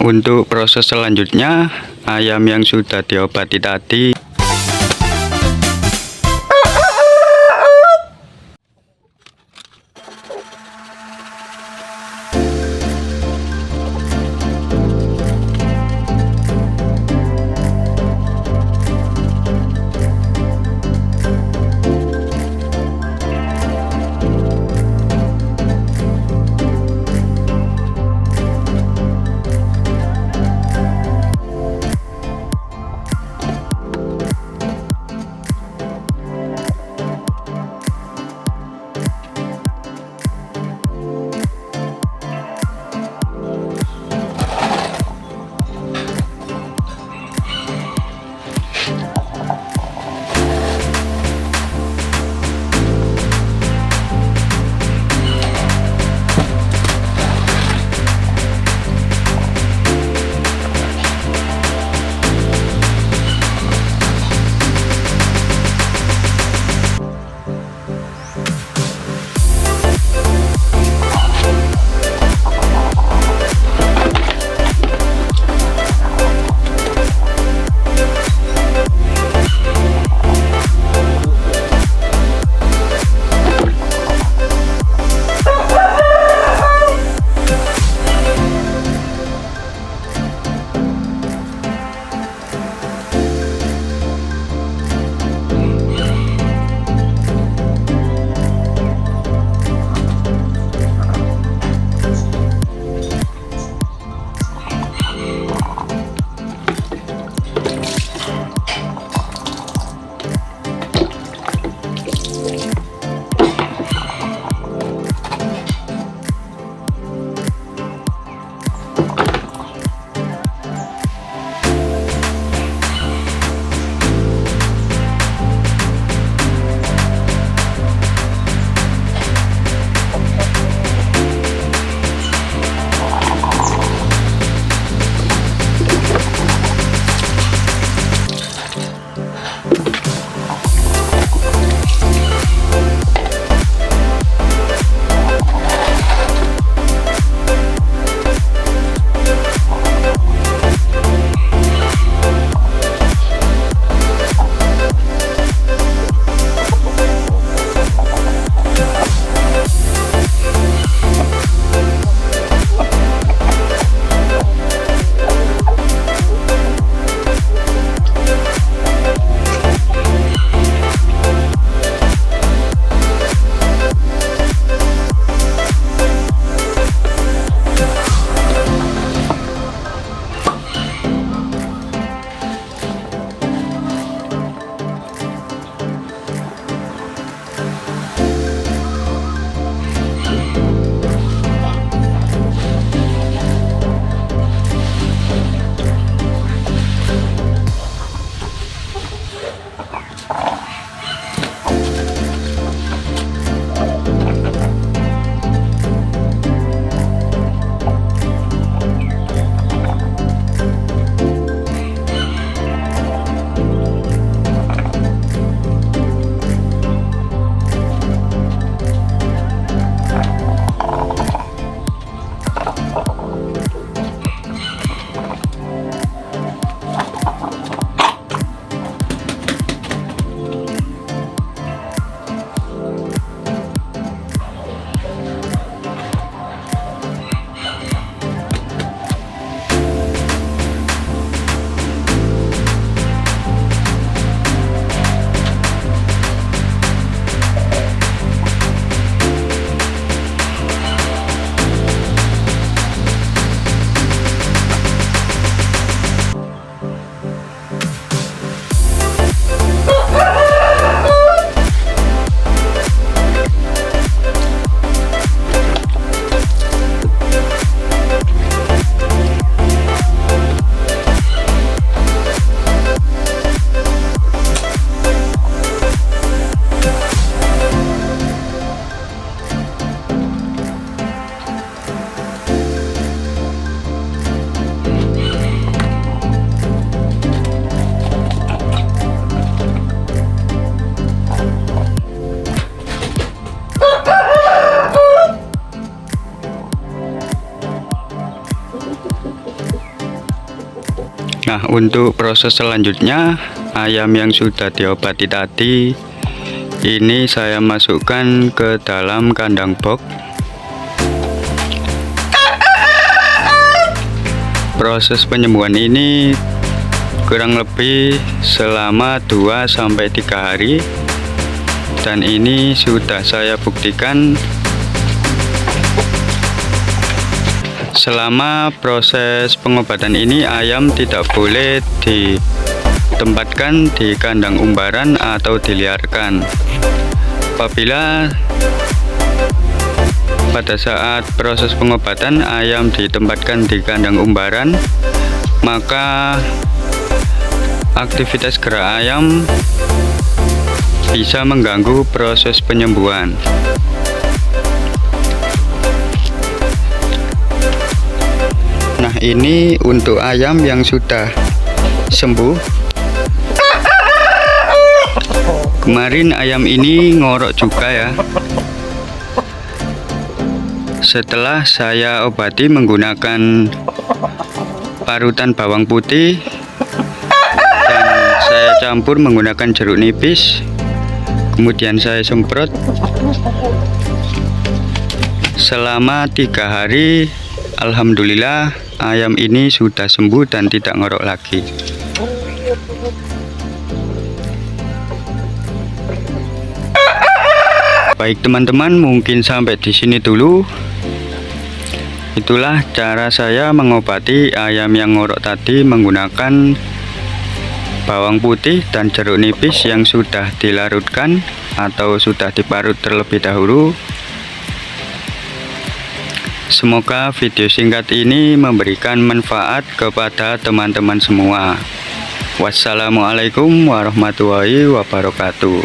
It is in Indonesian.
Untuk proses selanjutnya, ayam yang sudah diobati tadi Nah, untuk proses selanjutnya, ayam yang sudah diobati tadi ini saya masukkan ke dalam kandang box. Proses penyembuhan ini kurang lebih selama 2-3 hari, dan ini sudah saya buktikan. Selama proses pengobatan ini, ayam tidak boleh ditempatkan di kandang umbaran atau diliarkan. Apabila pada saat proses pengobatan ayam ditempatkan di kandang umbaran, maka aktivitas gerak ayam bisa mengganggu proses penyembuhan. Nah, ini untuk ayam yang sudah sembuh. Kemarin ayam ini ngorok juga ya. Setelah saya obati menggunakan parutan bawang putih dan saya campur menggunakan jeruk nipis, kemudian saya semprot selama 3 hari. Alhamdulillah, ayam ini sudah sembuh dan tidak ngorok lagi. Baik teman-teman, mungkin sampai di sini dulu. Itulah cara saya mengobati ayam yang ngorok tadi menggunakan bawang putih dan jeruk nipis yang sudah dilarutkan atau sudah diparut terlebih dahulu. Semoga video singkat ini memberikan manfaat kepada teman-teman semua. Wassalamualaikum warahmatullahi wabarakatuh.